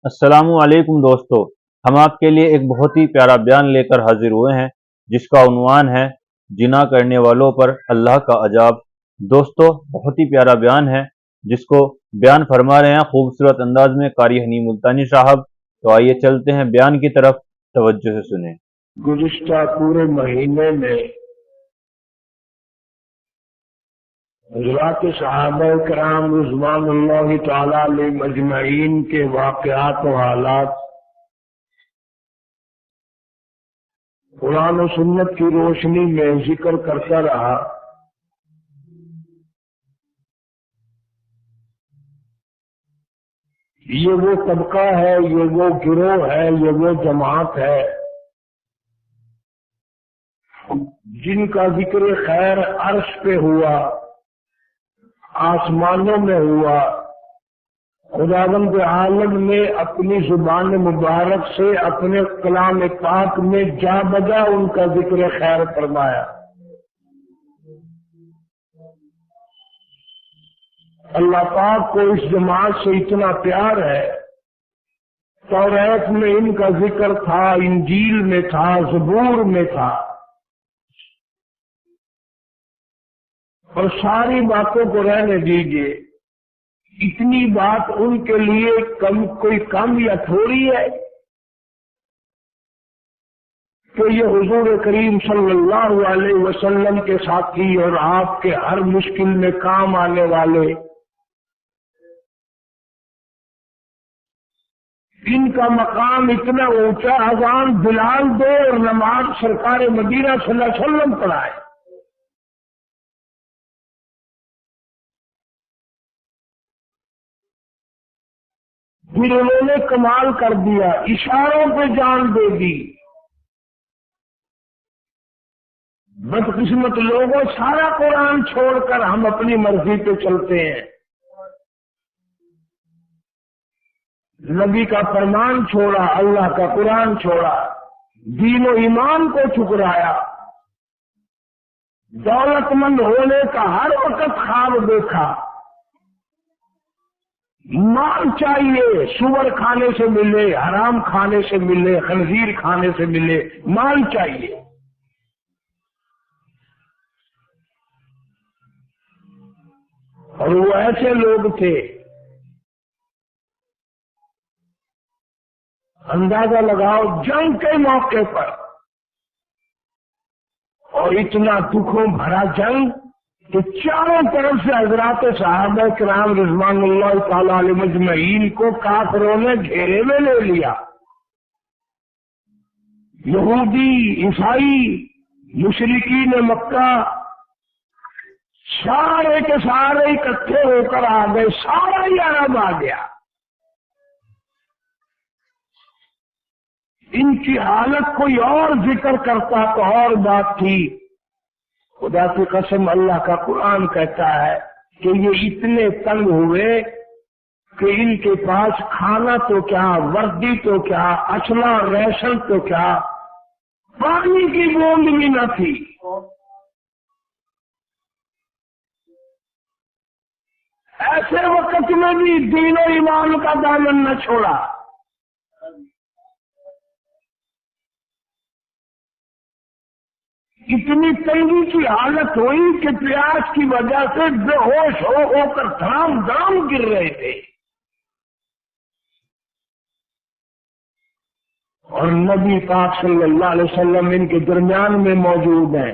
السلام علیکم دوستو، ہم آپ کے لیے ایک بہت ہی پیارا بیان لے کر حاضر ہوئے ہیں جس کا عنوان ہے جنا کرنے والوں پر اللہ کا عذاب۔ دوستو، بہت ہی پیارا بیان ہے جس کو بیان فرما رہے ہیں خوبصورت انداز میں قاری حنی ملتانی صاحب۔ تو آئیے چلتے ہیں بیان کی طرف، توجہ سے سنیں۔ گزشتہ پورے مہینے میں حضرات صحابہ کرام رضوان اللہ تعالی علیہ مجمعین کے واقعات و حالات قرآن و سنت کی روشنی میں ذکر کرتا رہا۔ یہ وہ طبقہ ہے، یہ وہ گروہ ہے، یہ وہ جماعت ہے جن کا ذکر خیر عرش پہ ہوا، آسمانوں میں ہوا۔ خداوند عالم نے اپنی زبان مبارک سے اپنے کلام پاک میں جا بجا ان کا ذکر خیر فرمایا۔ اللہ پاک کو اس جماعت سے اتنا پیار ہے، توریت میں ان کا ذکر تھا، انجیل میں تھا، زبور میں تھا، اور ساری باتوں کو رہنے دیجیے۔ اتنی بات ان کے لیے کوئی کم یا تھوڑی ہے کہ یہ حضور کریم صلی اللہ علیہ وسلم کے ساتھی اور آپ کے ہر مشکل میں کام آنے والے، ان کا مقام اتنا اونچا، اذان بلال دے اور نماز سرکار مدینہ صلی اللہ علیہ وسلم پڑھائے۔ پھر انہوں نے کمال کر دیا، اشاروں پہ جان دے دی۔ بدقسمت لوگوں، سارا قرآن چھوڑ کر ہم اپنی مرضی پہ چلتے ہیں، نبی کا فرمان چھوڑا، اللہ کا قرآن چھوڑا، دین و ایمان کو ٹھکرایا، دولت مند ہونے کا ہر وقت خواب دیکھا، مال چاہیے، سور کھانے سے ملے، حرام کھانے سے ملے، خنزیر کھانے سے ملے، مال چاہیے۔ اور وہ ایسے لوگ تھے، اندازہ لگاؤ جنگ کے موقع پر، اور اتنا دکھوں بھرا جنگ کہ چاروں طرف سے حضرات صحابہ کرام رضوان اللہ تعالی علیہ مجمعین کو کافروں نے گھیرے میں لے لیا۔ یہودی، عیسائی، مشرکین مکہ سارے کے سارے اکٹھے ہو کر آ گئے، سارا ہی عرب آ گیا۔ ان کی حالت کوئی اور ذکر کرتا تو اور بات تھی۔ خدا کی قسم، اللہ کا قرآن کہتا ہے کہ یہ اتنے تنگ ہوئے کہ ان کے پاس کھانا تو کیا، وردی تو کیا، اسلحہ ریشن تو کیا، پانی کی بوند بھی نہ تھی۔ ایسے وقت میں بھی دین و ایمان کا دامن نہ چھوڑا۔ اتنی تنگی کی حالت ہوئی کہ پیاس کی وجہ سے بے ہوش ہو کر دھڑام دھڑام گر رہے تھے، اور نبی پاک صلی اللہ علیہ وسلم ان کے درمیان میں موجود ہیں۔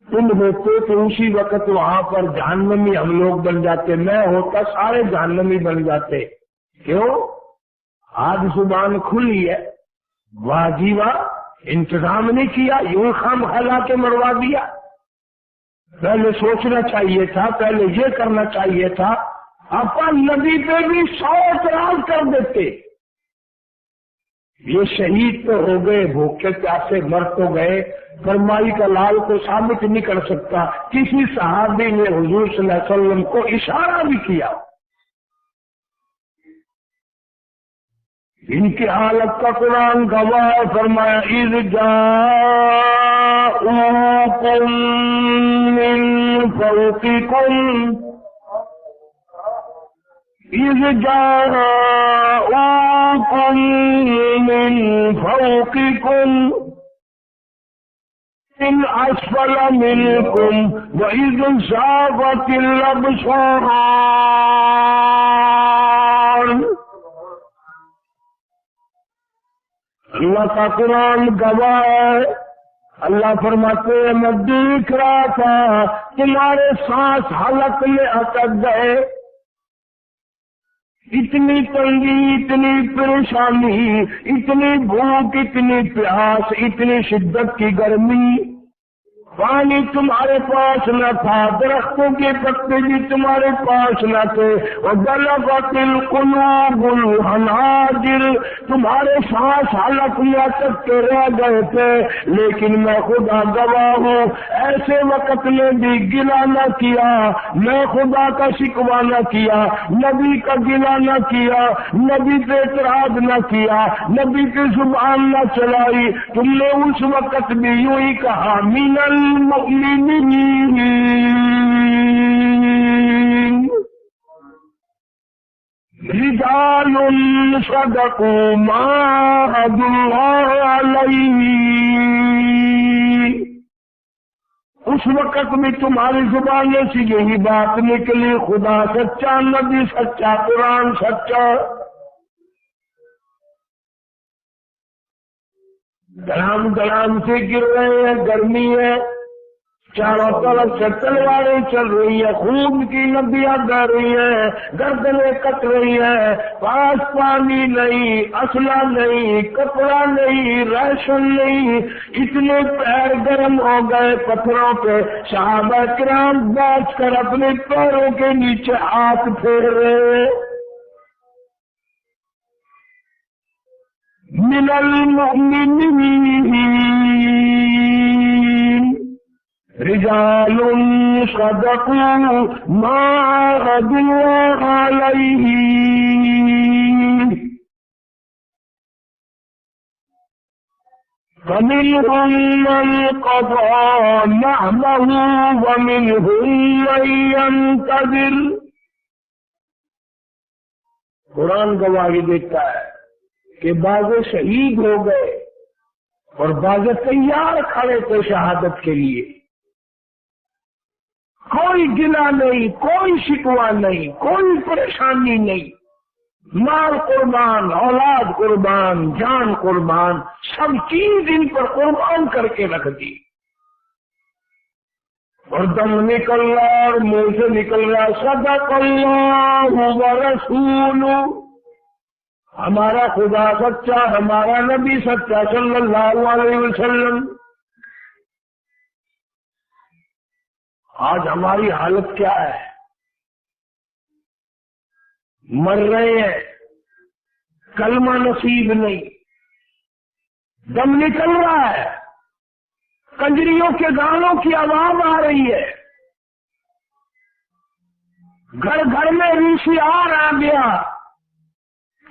تم ہوتے تو اسی وقت وہاں پر جہنمی ہم لوگ بن جاتے، میں ہوتا سارے جہنمی بن جاتے۔ کیوں؟ آج زبان کھلی ہے، واہ جی واہ، انتظام نہیں کیا، یوں خام خلا کے مروا دیا۔ پہلے سوچنا چاہیے تھا، پہلے یہ کرنا چاہیے تھا، اپن نبی پہ بھی 100 اعتراض کر دیتے۔ یہ شہید تو ہو گئے، بھوکے پیاسے مر تو گئے، فرمائی کا لال کو ثابت نہیں کر سکتا، کسی صحابی نے حضور صلی اللہ علیہ وسلم کو اشارہ بھی کیا۔ ان کی حالت کا قرآن گواہ فرمایا، اذ جاءوکم من فوقکم إذ جاءوكم من فوقكم من أسفل منكم وإذ زاغت الأبصار. اللہ کا قرآن گواہ ہے. اللہ فرماتے ہیں میں دیکھ رہا تھا تمہارے سانس حلق میں اٹک گئے. اتنی تنگی، اتنی پریشانی، اتنی بھوک، اتنی پیاس، اتنی شدت کی گرمی. پانی تمہارے پاس نہ تھا، درختوں کے پتے بھی تمہارے پاس نہ تھے. وبلغت القلوب الحناجر، تمہارے سانس حلق میں اٹک کے رہ گئے تھے. لیکن میں خدا گواہ ہوں، ایسے وقت میں بھی گلا نہ کیا، میں خدا کا شکوہ نہ کیا، نبی کا گلا نہ کیا، نبی پہ اعتراض نہ کیا، نبی پہ زبان نہ چلائی. تم نے اس وقت بھی یوں ہی کہا من المؤمنین رجال صدقوا ما عاهدوا الله علیہ. اس وقت میں تمہاری زبانوں سے یہی بات نکلی، خدا سچا، نبی سچا، قرآن سچا. گرام گرام سے گر رہے ہیں، گرمی ہے، چاروں طرف سے تلواریں چل رہی ہیں، خون کی ندیاں بہ رہی ہیں، گردنیں کٹ رہی ہیں، پاس پانی نہیں، اسلحہ نہیں، کپڑا نہیں، راشن نہیں. اتنے پیر گرم ہو گئے پتھروں پہ. صحابہ کرام بیٹھ کر اپنے پیروں کے نیچے ہاتھ پھیر رہے. من المؤمنین رجال صدقوا ما عاهدوا الله علیہ. فمنهم من قضى نحبه ومنهم من ينتظر. قرآن گواہی دیتا ہے کہ بعض شہید ہو گئے اور بعض تیار کھڑے تھے شہادت کے لیے. کوئی گلا نہیں، کوئی شکوہ نہیں، کوئی پریشانی نہیں. مال قربان، اولاد قربان، جان قربان، سب چیز ان پر قربان کر کے رکھ دی. اور دم نکل رہا اور منہ سے نکل رہا صدق اللہ ورسولہ. ہمارا خدا سچا، ہمارا نبی سچا صلی اللہ علیہ وسلم. آج ہماری حالت کیا ہے؟ مر رہے ہیں، کلمہ نصیب نہیں، دم نکل رہا ہے، کنجریوں کے گانوں کی آواز آ رہی ہے، گھر گھر میں VCR آ گیا،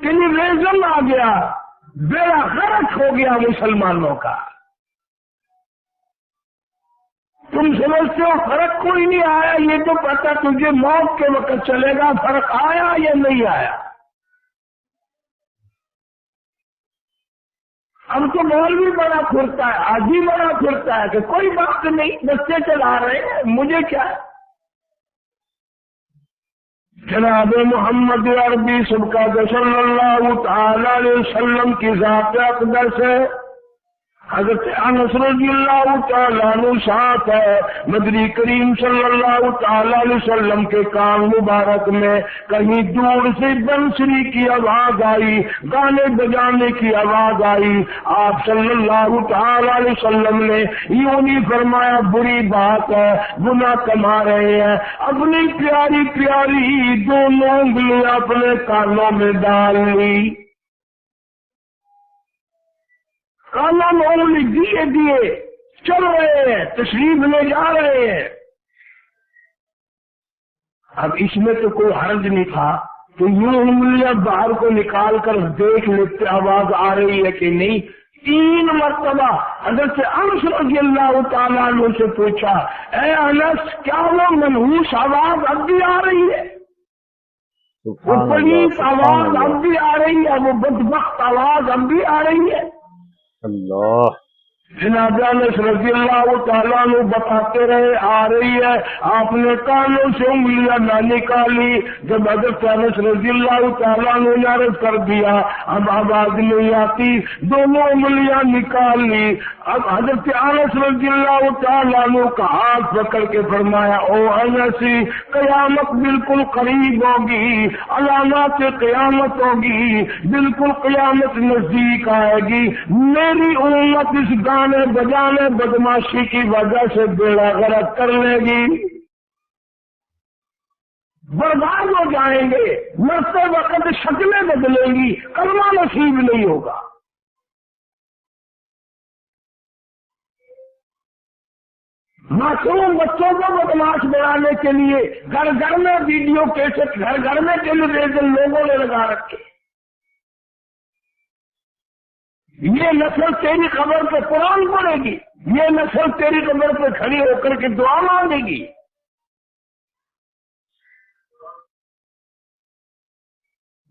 ٹیلی ویژن آ گیا، بیڑا غرق ہو گیا مسلمانوں کا. تم سمجھتے ہو فرق کوئی نہیں آیا، یہ تو پتہ تجھے موت کے وقت چلے گا فرق آیا یا نہیں آیا. اب تو مولوی بڑا پھرتا ہے، حاجی بڑا پھرتا ہے کہ کوئی بات نہیں، بچے چلا رہے ہیں، مجھے کیا. جناب محمد عربی سبقت صلی اللہ تعالی علیہ وسلم کی ذات اقدس ہے. حضرت انس رضی اللہ تعالیٰ عنہ ساتھ ہے. نبی کریم صلی اللہ تعالیٰ علیہ وسلم کے کان مبارک میں کہیں دور سے بنسری کی آواز آئی، گانے بجانے کی آواز آئی. آپ صلی اللہ تعالیٰ علیہ وسلم نے یوں نہیں فرمایا بری بات ہے، گناہ کما رہے ہیں. اپنی پیاری پیاری دونوں انگلیاں اپنے کانوں میں ڈال لی، کانا مولوی دیے دیے چل رہے ہیں، تشریف لے جا رہے ہیں. اب اس میں تو کوئی حرج نہیں تھا تو یوں انگلیاں باہر کو نکال کر دیکھ لیتے آواز آ رہی ہے کہ نہیں. 3 مرتبہ حضرت انس رضی اللہ تعالیٰ عنہ سے پوچھا، اے انس کیا وہ منحوس آواز اب بھی آ رہی ہے؟ वो सुभान अल्लाह, पलीत सुभान आवाज अब अल्लाह, भी आ रही है, वो बदबख्त आवाज अब भी आ रही है। अल्लाह, जनाब अनस रज़ी अल्लाह तआला अन्हु बताते रहे, आ रही है। आपने कानों से उंगलियां ना निकाली। जब हज़रत अनस रज़ी अल्लाह तआला अन्हु ने अर्ज़ कर दिया अब आवाज नहीं आती, दोनों उंगलियां निकाल ली। अब हज़रत अनस रज़ी अल्लाह तआला अन्हु का हाथ पकड़ के फरमाया, ओ अनसी, क़यामत बिल्कुल करीब होगी, अलामात क़यामत होगी, बिल्कुल क़यामत नजदीक आएगी। मेरी उम्मत इस गाने बजाने बदमाशी की वजह से बेड़ा गर्क कर लेगी, बर्बाद हो जाएंगे, मरते वक्त शक्लें बदलेंगी, कलमा नसीब नहीं होगा। मासूम बच्चों को बदमाश बनाने के लिए घर घर में वीडियो कैसेट, घर घर में टेलीविजन लोगों ने लगा रखे। ये नस्ल तेरी खबर पे कुरान पढ़ेगी, ये नस्ल तेरी खबर पे खड़ी होकर के दुआ मांगेगी।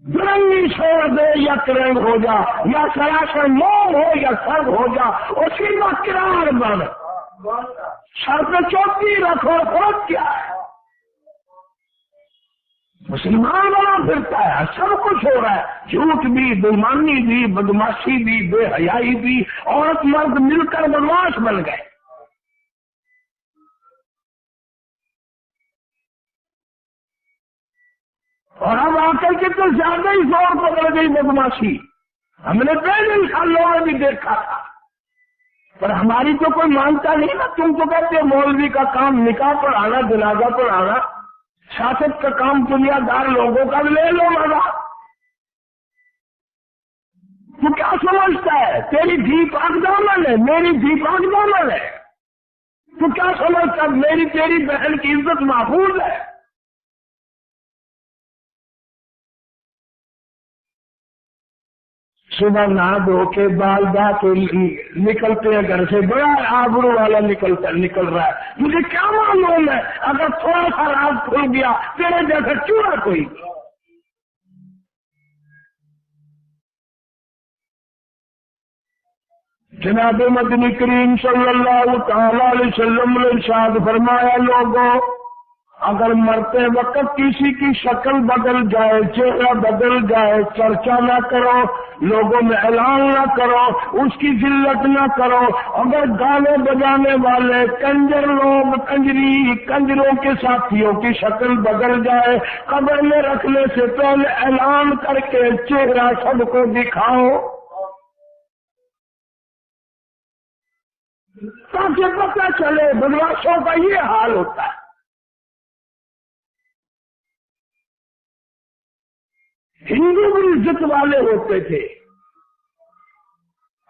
दुरंगी छोड़ दे या तिरंग हो जा, या सरासर मोम हो या सर्द हो जा, उसी का किरार बन, सर पे चौकी रखो, फर्क क्या है? मुसलमान बना फिरता है, सब कुछ हो रहा है, झूठ भी, बेईमानी भी, बदमाशी भी, बेहयाई भी, औरत मर्द मिलकर बदमाश बन गए। और अब आकर के तो ज्यादा ही जोर पकड़ गई बदमाशी। हमने पहले सालों में भी देखा था, पर हमारी तो कोई मानता नहीं ना। तुम तो कहते मौलवी का काम निकाह पढ़ाना, जनाजा पढ़ाना, शासक का काम दुनियादार लोगों का, ले लो मजा। तू क्या समझता है? तेरी धी पाक दामन है, मेरी धी पाक दामन है। तू क्या समझता है? मेरी तेरी बहन की इज्जत महफूज है। सुबह नहा धो के बाल बात निकलते हैं घर से, बड़ा आबरू वाला निकल रहा है। मुझे क्या मालूम है, अगर थोड़ा सा राज खुल गया तेरे जैसा चूड़ा कोई। जनाब मदनी करीम सल्लल्लाहु तआला अलैहि वसल्लम ने इरशाद फरमाया, लोगों अगर मरते वक्त किसी की शक्ल बदल जाए, चेहरा बदल जाए, चर्चा ना करो, लोगों में ऐलान ना करो, उसकी जिल्लत ना करो। अगर गाने बजाने वाले कंजर लोग, कंजरों के साथियों की शक्ल बदल जाए, कब्र में रखने से पहले ऐलान करके चेहरा सबको दिखाओ, ताकि पता चले बदमाशों का ये हाल होता है। हिंदू भी इज्जत वाले होते थे,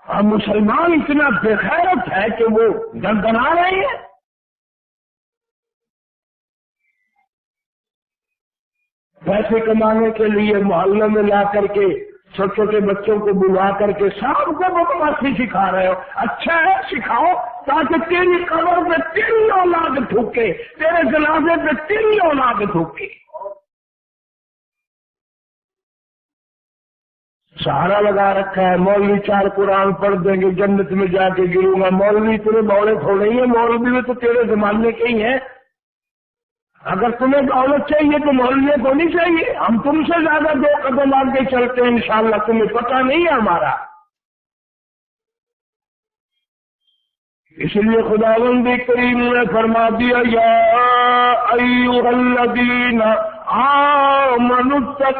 और मुसलमान इतना बेगैरत है कि वो गनगना रहे हैं। पैसे कमाने के लिए मोहल्ले में ला करके छोटे छोटे बच्चों को बुला करके सबको बदमाशी सिखा रहे हो। अच्छा है, सिखाओ, ताकि तेरी कब्र पे तेरी औलाद थूके, तेरे जनाजे पे तेरी औलाद थूके। सहारा लगा रखा है, मौलवी 4 कुरान पढ़ देंगे जन्नत में जाके गिरूंगा। मौलवी इतने बौले थोड़े ही है, मौलवी में तो तेरे जमाने के ही है। अगर तुम्हें दौलत चाहिए तो मौलवी को नहीं चाहिए। हम तुमसे ज्यादा 2 कदम आगे चलते हैं इंशाअल्लाह, तुम्हें पता नहीं है हमारा। इसलिए खुदावंद करीम ने फरमा दिया, या अय्युहल्लज़ीना आमनुत्तकुल्लाह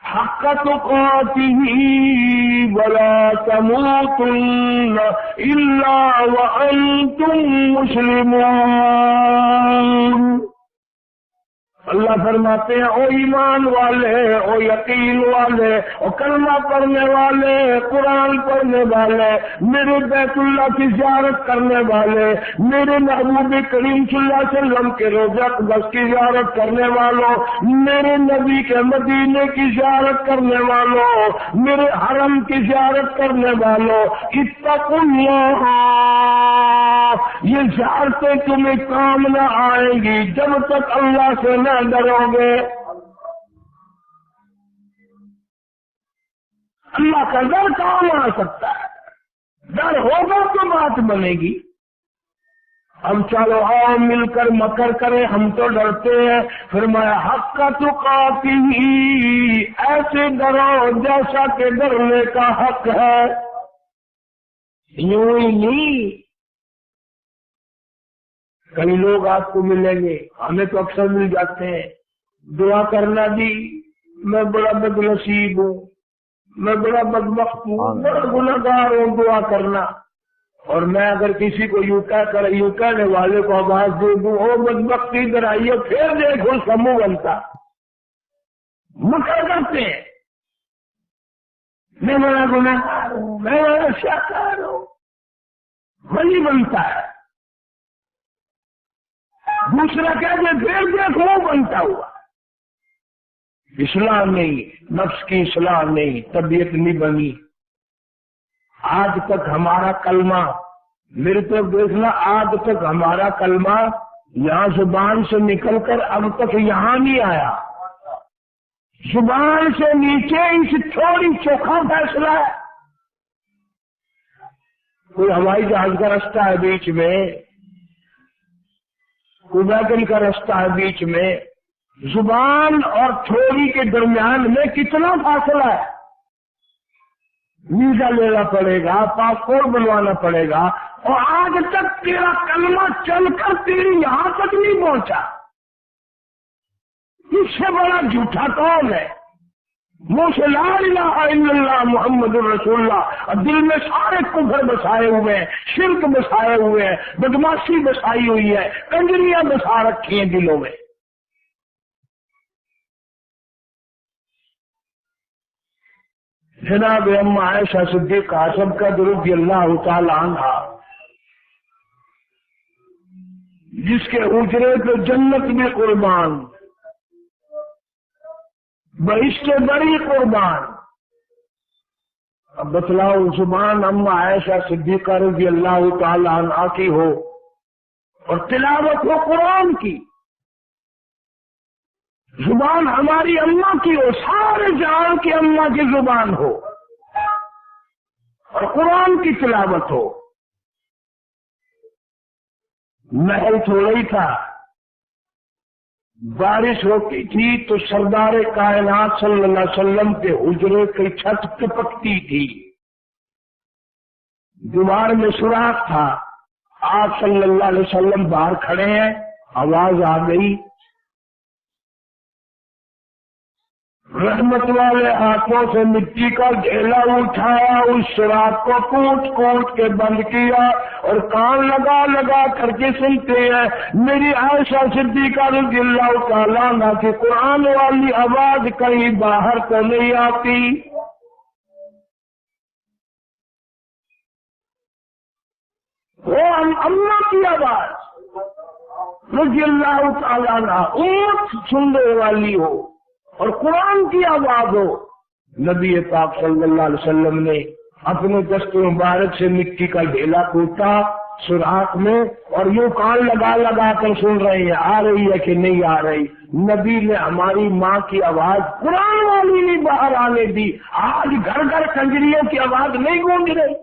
हक़्क़ तुक़ातिही वला तमूतुन्न इल्ला व अंतुम मुस्लिमून। اللہ فرماتے ہیں او ایمان والے، او یقین والے، او کلمہ پڑھنے والے، قرآن پڑھنے والے، میرے بیت اللہ کی زیارت کرنے والے، میرے محبوب کریم صلی اللہ علیہ وسلم کے روضہ اقدس کی زیارت کرنے والوں، میرے نبی کے مدینے کی زیارت کرنے والوں، میرے حرم کی زیارت کرنے والوں، اتقوا اللہ، یہ زیارتیں تمہیں کام نہ آئیں گی جب تک اللہ سے نہ ڈرو گے۔ اللہ کا ڈر کام آ سکتا ہے، ڈر ہوگا تو بات بنے گی۔ ہم چلو آؤ مل کر مکر کریں، ہم تو ڈرتے ہیں، فرمایا حق تقاتہ، ایسے ڈرو جیسا کہ ڈرنے کا حق ہے، یوں ہی نہیں۔ کئی لوگ آپ کو ملیں گے، ہمیں تو اکثر مل جاتے ہیں، دعا کرنا دی میں بڑا بد نصیب ہوں، میں بڑا بدبخت ہوں، بڑا گنہگار ہوں، دعا کرنا۔ اور میں اگر کسی کو یوں کہنے والے کو آواز دے دوں او بدبختی ادھر آئیے، پھر دیکھو اس کا منہ بنتا، مکر کرتے ہیں، میں بڑا گنہگار ہوں، میں بڑا شاکار ہوں، وہی بنتا ہے۔ دوسرا کہہ دے پھر دیکھو بنتا ہوا۔ اصلاح نہیں، نفس کی اصلاح نہیں، طبیعت نہیں بنی۔ آج تک ہمارا کلمہ، میرے تو دیکھنا، آج تک ہمارا کلمہ یہاں زبان سے نکل کر اب تک یہاں نہیں آیا، زبان سے نیچے اس تھوڑی چوکھا فیصلہ ہے۔ کوئی ہوائی جہاز کا رستہ ہے بیچ میں، کوئی ویگن کا رستہ ہے بیچ میں، زبان اور تھوڑی کے درمیان میں کتنا فاصلہ ہے؟ ویزا لینا پڑے گا، پاسپورٹ بنوانا پڑے گا، اور آج تک تیرا کلمہ چل کر تیری یہاں تک نہیں پہنچا۔ اس سے بڑا جھوٹا کون ہے؟ منہ سے لا الہ الا اللہ محمد رسول اللہ، اور دل میں سارے کفر بسائے ہوئے ہیں، شرک بسائے ہوئے ہیں، بدماشی بسائی ہوئی ہے، کنجریاں بسا رکھی ہیں دلوں میں۔ جناب ام عائشہ صدیقہ سب کا رضی اللہ تعالی عنہا، جس کے اجرے تو جنت میں قربان، بہشت بڑی قربان۔ اب بتلاؤ زبان ام عائشہ صدیقہ رضی اللہ تعالی عنہا کی ہو اور تلاوت ہو قرآن کی، زبان ہماری اماں کی ہو، سارے جہان کی اماں کی زبان ہو، اور قرآن کی تلاوت ہو۔ محل تھوڑا ہی تھا، بارش ہوتی تھی تو سردار کائنات صلی اللہ علیہ وسلم کے حجرے کی چھت ٹپکتی تھی، دیوار میں سوراخ تھا، آپ صلی اللہ علیہ وسلم باہر کھڑے ہیں، آواز آ گئی، رحمت والے ہاتھوں سے مٹی کا ڈھیلا اٹھایا، اس سوراخ کو کوٹ کوٹ کے بند کیا، اور کان لگا لگا کر کے سنتے ہیں۔ میری عائشہ صدیقہ رضی اللہ تعالیٰ عنہا کی قرآن والی آواز کہیں باہر تو نہیں آتی۔ وہ اماں کی آواز رضی اللہ تعالیٰ عنہا، امت سننے والی ہو اور قرآن کی آواز ہو۔ نبی پاک صلی اللہ علیہ وسلم نے اپنے دست مبارک سے مٹی کا ڈھیلا کوٹا سوراخ میں، اور یوں کان لگا لگا کر سن رہے ہیں آ رہی ہے کہ نہیں آ رہی۔ نبی نے ہماری ماں کی آواز قرآن والی نہیں باہر آنے دی۔ آج گھر گھر کنجریوں کی آواز نہیں گونج رہی۔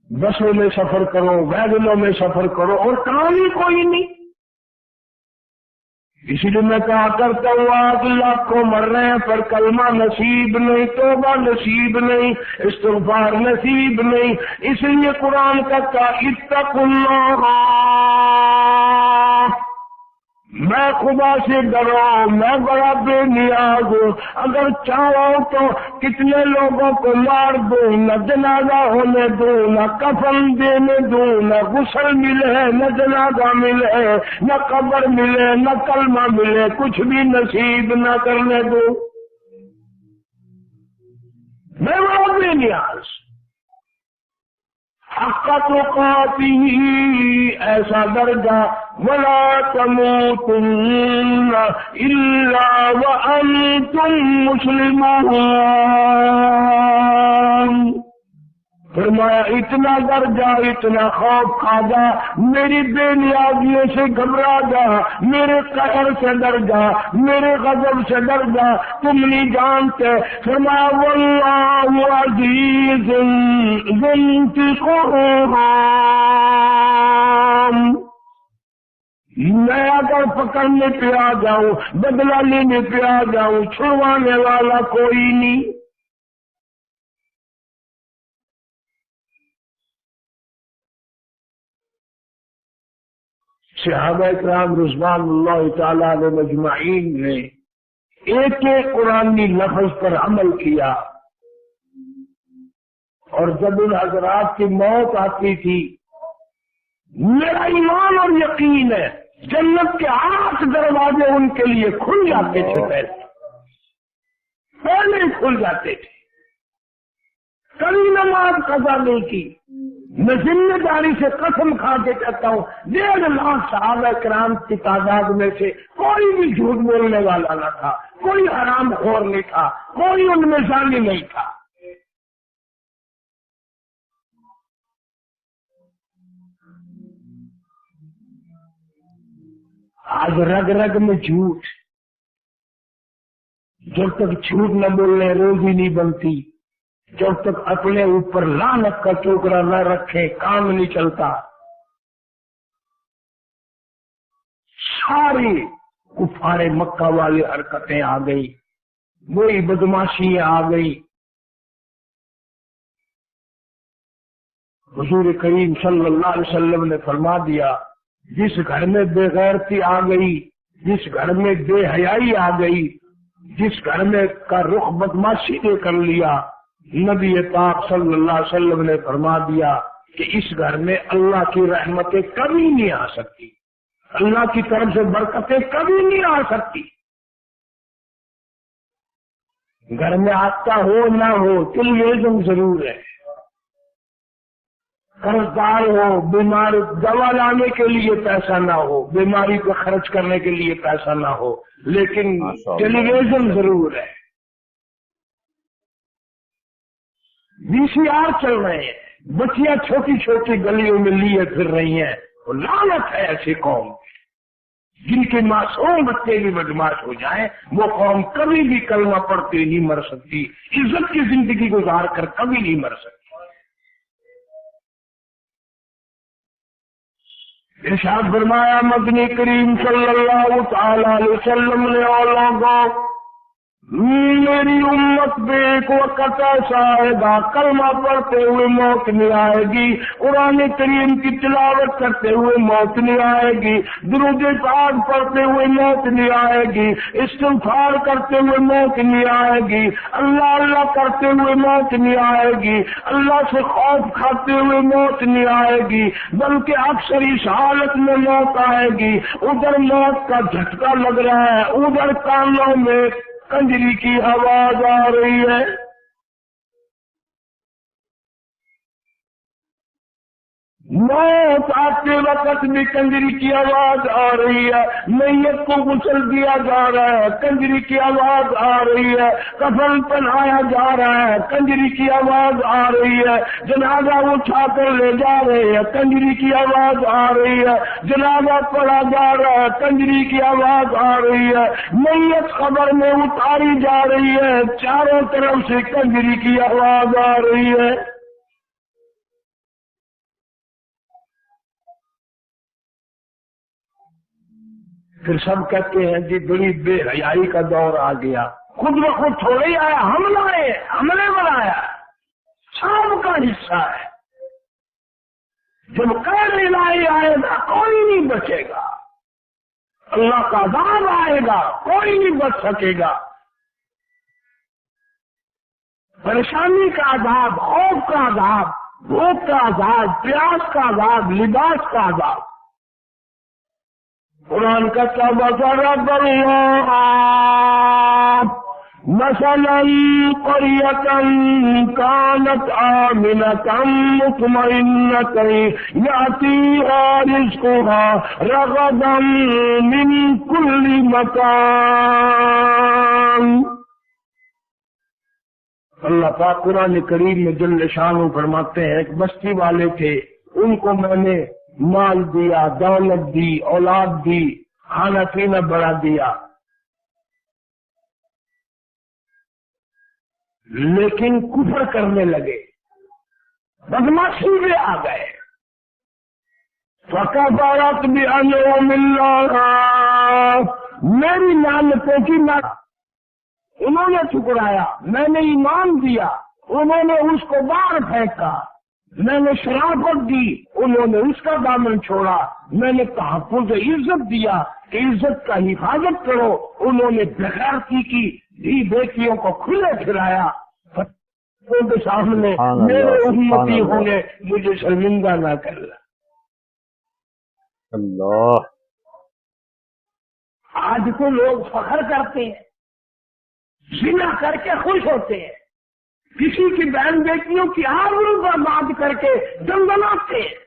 بسوں میں سفر کرو، ویگنوں میں سفر کرو، اور کام ہی کوئی نہیں۔ اسی لیے میں کہا کرتا ہوں آج لاکھوں مر رہے ہیں پر کلمہ نصیب نہیں، توبہ نصیب نہیں، استغفار نصیب نہیں۔ اس لیے قرآن کا اتقوا اللہ، میں خدا سے ڈرو، میں بڑا بے نیاز ہوں، اگر چاہو تو کتنے لوگوں کو مار دوں، نہ جنازہ ہونے دوں، نہ کفن دینے دوں، نہ غسل ملے، نہ جنازہ ملے، نہ قبر ملے، نہ کلمہ ملے، کچھ بھی نصیب نہ کرنے دوں، میں بڑا بے نیاز۔ حق تقاته ایسا درجہ، ولا تموتن الا وانتم مسلمون، فرمایا اتنا ڈر جا، اتنا خوف کھا جا، میری بے نیازیوں سے گھبرا جا، میرے قہر سے ڈر جا، میرے غضب سے ڈر جا، تم نہیں جانتے۔ فرمایا واللہ عزیز ذو انتقام، میں اگر پکڑنے پہ آ جاؤں، بدلہ لینے پہ آ جاؤں، چھڑوانے والا کوئی نہیں۔ صحابہ کرام رضوان اللہ تعالیٰ علیہ مجمعین نے ایک ایک قرآنی لفظ پر عمل کیا، اور جب ان حضرات کی موت آتی تھی، میرا ایمان اور یقین ہے جنت کے 8 دروازے ان کے لیے کھل جاتے تھے، پہلے ہی کھل جاتے تھے، کبھی نماز قضا نہیں کی۔ میں ذمہ داری سے قسم کھا کے کہتا ہوں 1.5 لاکھ صحابہ کرام کی تعداد میں سے کوئی بھی جھوٹ بولنے والا نہ تھا، کوئی حرام خور نہیں تھا، کوئی ان میں زانی نہیں تھا۔ آج رگ رگ میں جھوٹ، جب تک جھوٹ نہ بولنے روزی نہیں بنتی، جب تک اپنے اوپر لعنت کا ٹوکرا نہ رکھے کام نہیں چلتا۔ ساری کفار مکہ والی حرکتیں آ گئی، وہی بدماشیاں آ گئی۔ حضور کریم صلی اللہ علیہ وسلم نے فرما دیا، جس گھر میں بے غیرتی آ گئی، جس گھر میں بے حیائی آ گئی، جس گھر میں کا رخ بدماشی نے کر لیا، نبی پاک صلی اللہ علیہ وسلم نے فرما دیا کہ اس گھر میں اللہ کی رحمتیں کبھی نہیں آ سکتی، اللہ کی طرف سے برکتیں کبھی نہیں آ سکتی۔ گھر میں آتا ہو نہ ہو ٹیلیویژن ضرور ہے، قرض دار ہو، بیمار دوا لانے کے لیے پیسہ نہ ہو، بیماری کو خرچ کرنے کے لیے پیسہ نہ ہو، لیکن ٹیلی ویژن ضرور ہے، VCR چل رہے ہیں، بچیاں چھوٹی چھوٹی گلیوں میں لیے پھر رہی ہیں۔ وہ لعنت ہے ایسی قوم جن کے معصوم بچے بھی بدماش ہو جائیں، وہ قوم کبھی بھی کلمہ پڑھ کے نہیں مر سکتی، عزت کی زندگی گزار کر کبھی نہیں مر سکتی۔ ارشاد فرمایا مدنی کریم صلی اللہ تعالی علیہ وسلم نے، اور لوگوں میری امت پہ ایک وقت ایسا آئے گا کلمہ پڑھتے ہوئے موت نہیں آئے گی، قرآن کریم کی تلاوت کرتے ہوئے موت نہیں آئے گی، درود پاک پڑھتے ہوئے موت نہیں آئے گی، استغفار کرتے ہوئے موت نہیں آئے گی، اللہ اللہ کرتے ہوئے موت نہیں آئے گی، اللہ سے خوف کھاتے ہوئے موت نہیں آئے گی، بلکہ اکثر اس حالت میں موت آئے گی، ادھر موت کا جھٹکا لگ رہا ہے، ادھر کانوں میں کنجری کی آواز آ رہی ہے۔ موت آتے وقت بھی کنجری کی آواز آ رہی ہے، میت کو غسل دیا جا رہا ہے، کنجری کی آواز آ رہی ہے، کفن پہنایا جا رہا ہے، کنجری کی آواز آ رہی ہے، جنازہ اٹھا کر لے جا رہے ہیں، کنجری کی آواز آ رہی ہے، جنازہ پڑھا جا رہا ہے، کنجری کی آواز آ رہی ہے، میت قبر میں اتاری جا رہی ہے، چاروں طرف سے کنجری کی آواز آ رہی ہے۔ پھر سب کہتے ہیں جی بڑی بے حیائی کا دور آ گیا، خود بخود تھوڑے ہی آیا، حملے بنایا، سب کا حصہ ہے۔ جب قید الہی آئے گا کوئی نہیں بچے گا، अल्लाह का अज़ाब आएगा, कोई नहीं बच सकेगा। परेशानी का अज़ाब, खौफ का अज़ाब, भूख का अज़ाब, प्यास का अज़ाब, लिबास का अज़ाब। कुरान का मसलन क़रियतन कानत आमिनतन मुतमइन्नतन यातीहा रिज़्क़ुहा रग़दन मिन कुल्ली मकान। अल्लाह पाक कुरान करीम में जल्ल शान फरमाते हैं, एक बस्ती वाले थे, उनको मैंने माल दिया, दौलत दी, औलाद दी, खाना पीना बढ़ा दिया, लेकिन कुफर करने लगे, बदमाशी में आ गए। फ़कफ़रत बिअनउमिल्लाह, मेरी नामतों की ना उन्होंने ठुकराया। मैंने ईमान दिया, उन्होंने उसको बाहर फेंका। मैंने शराफत दी, उन्होंने उसका दामन छोड़ा। मैंने तहफ़्फ़ुज़ इज्जत दिया कि इज्जत का हिफाजत करो, उन्होंने बेगैरती की, धी बेटियों को खुले फिराया। उनके सामने मेरे उम्मती होंगे, मुझे शर्मिंदा ना करना। अल्लाह। आज तो लोग फख्र करते हैं, ज़िना करके खुश होते हैं, किसी की बहन बेटियों की आबरू बर्बाद करके दंदनाते हैं,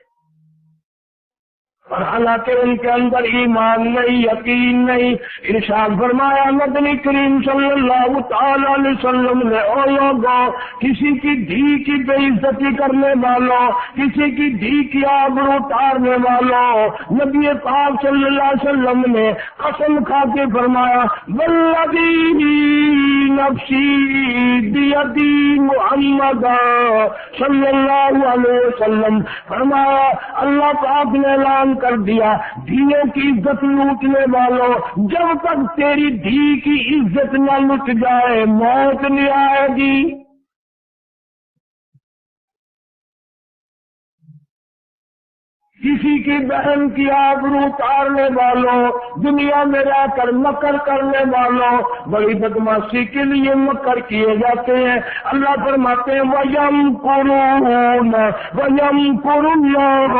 और हालांकि उनके अंदर ईमान नहीं, यकीन नहीं। इरशाद फरमाया नबी करीम सल्लल्लाहु तआला अलैहि वसल्लम ने, ओ लोगों, किसी की धी की बेइज्जती करने वालों, किसी की धी की आबरू उतारने वालों, नबी पाक सल्लल्लाहु अलैहि वसल्लम ने कसम खा के फरमाया, वल्लज़ी नफ्सी बियदी मुहम्मद सल्लल्लाहु अलैहि वसल्लम, फरमाया अल्लाह पाक ने ऐलान कर दिया, धीयों की इज्जत लूटने वालों, जब तक तेरी धी की इज्जत न लुट जाए मौत नहीं आएगी। किसी की बहन की आबरू उतारने वालों, दुनिया में रहकर मकर करने वालों, बड़ी बदमाशी के लिए मकर किए जाते हैं। अल्लाह फरमाते हैं वयमकुरून वयमकुरुल्लाह,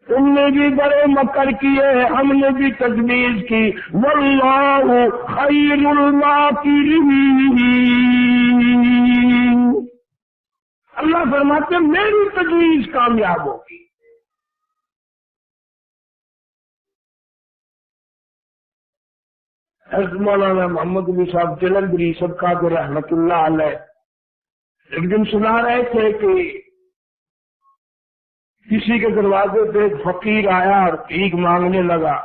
तुमने भी बड़े मकर किए, हमने भी तजवीज की। वल्लाहु खैरुल माकिरीन, अल्लाह फरमाते मेरी तजवीज कामयाब होगी। हज़रत मौलाना मोहम्मद अली साहब जलंधरी सबका को रहमतुल्लाह अलैह एक दिन सुना रहे थे कि किसी के दरवाजे पे एक फकीर आया और भीख मांगने लगा।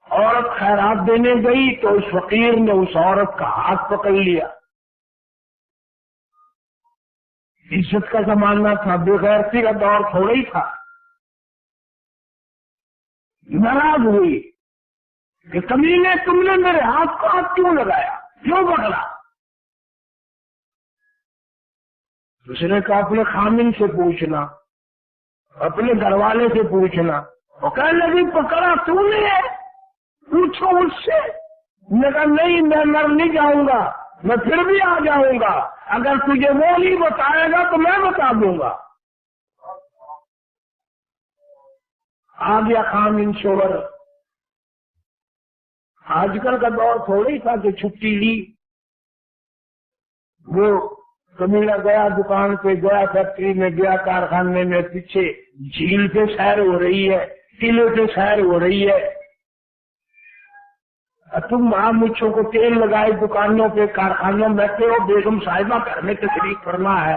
औरत खैरात देने गई तो उस फकीर ने उस औरत का हाथ पकड़ लिया। इज्जत का जमाना था, बेगैरती का दौर थोड़ा ही था। नाराज हुई कि कमीने, तुमने मेरे हाथ को हाथ क्यों लगाया, क्यों पकड़ा? उसने कहा अपने खामिन से पूछना, अपने घर वाले से पूछना। वो कहने लगी पकड़ा तूने है, पूछो उससे। मैं कहा नहीं, मैं मर नहीं जाऊंगा, मैं फिर भी आ जाऊंगा, अगर तुझे वो नहीं बताएगा तो मैं बता दूंगा। आ गया खामिन शोहर। आजकल का दौर थोड़ा ही था कि छुट्टी ली। वो कमीना गया दुकान पे, गया फैक्ट्री में, गया कारखाने में, पीछे झील पे सैर हो रही है, किले पे सैर हो रही है। तुम वहां मुच्छों को तेल लगाए दुकानों पे, कारखानों में बैठे हो, बेगम साहिबा घर में तशरीफ फरमा है,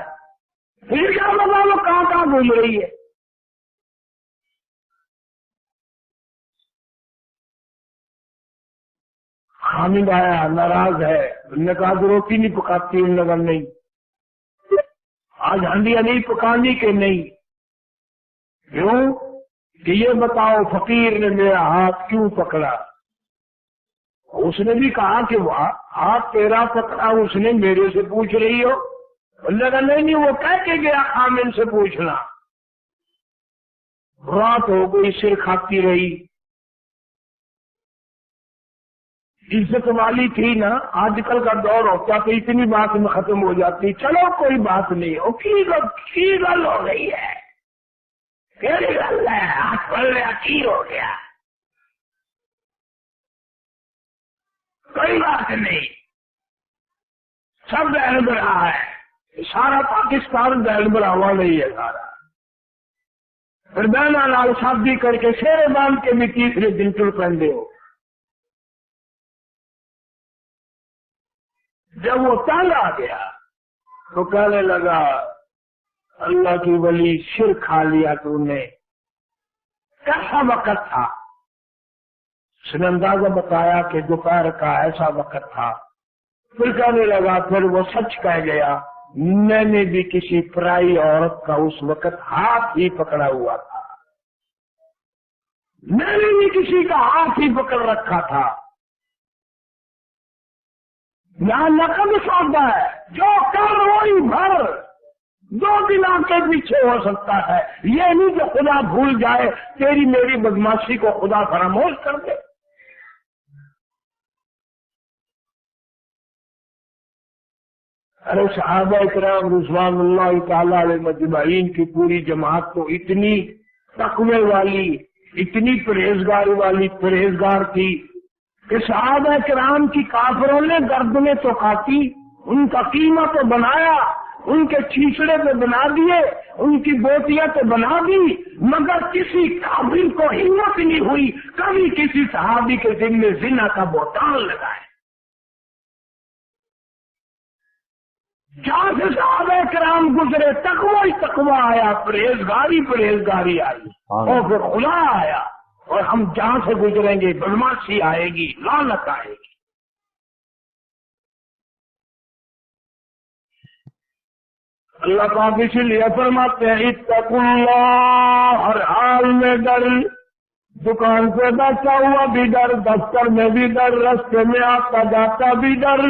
फिर क्या लगा वो कहाँ कहाँ घूम रही है। हामिद आया, नाराज है। उन्होंने कहा रोटी नहीं पकाती? उन्होंने कहा नहीं। आज हंडिया नहीं पकानी के नहीं? क्यों? कि ये बताओ फकीर ने मेरा हाथ क्यों पकड़ा? उसने भी कहा कि हाथ तेरा पकड़ा उसने मेरे से पूछ रही हो? उन्होंने कहा नहीं, वो कह के गया खामिन से पूछना। रात हो गई, सिर खाती रही। इज्जत वाली थी ना, आजकल का दौर होता तो इतनी बात में खत्म हो जाती, चलो कोई बात नहीं, ओ की गल हो गई है, केड़ी गल है, हाथ पड़ लिया, की हो गया, कोई बात नहीं, सब बहन भरा है, सारा पाकिस्तान बहन भरावा नहीं है सारा। फिर बहना नाल शादी करके शेरे बांध के भी तीसरे दिन टुर पैंदे हो। जब वो तंग आ गया तो कहने लगा, अल्लाह की वली, सिर खा लिया तूने, कैसा वक्त था? उसने अंदाजा बताया कि दोपहर का ऐसा वक्त था। फिर कहने लगा, फिर वो सच कह गया, मैंने भी किसी पराई औरत का उस वक्त हाथ ही पकड़ा हुआ था, मैंने भी किसी का हाथ ही पकड़ रखा था। यहाँ नकद सौदा है, जो कर वही भर, 2 दिन के पीछे हो सकता है, ये नहीं कि खुदा भूल जाए, तेरी मेरी बदमाशी को खुदा फरामोश कर दे। अरे सहाबा इकराम रिज़वानुल्लाह तआला अलैहिम अजमईन की पूरी जमात तो इतनी तकवे वाली, इतनी परहेजगार थी कि सहाबा इकराम की काफिरों ने गर्दनें तो काटी, उनका कीमा तो बनाया, उनके छीछड़े तो बना दिए, उनकी बोटियां तो बना दी, मगर किसी काफिर को हिम्मत नहीं हुई कभी किसी सहाबी के दिल में जिना का बोतान लगाए। जहां से सहाबा किराम गुजरे तकवा ही तकवा आया, परहेजगारी आई, और फिर खुदा आया, और हम जहां से गुजरेंगे बदमाशी आएगी, लानत आएगी। अल्लाह पाक इसीलिए फरमाते हैं, इत्तकुल्लाह, हर हाल में डर, दुकान से बैठा हुआ भी डर, दफ्तर में भी डर, रास्ते में आता जाता भी डर,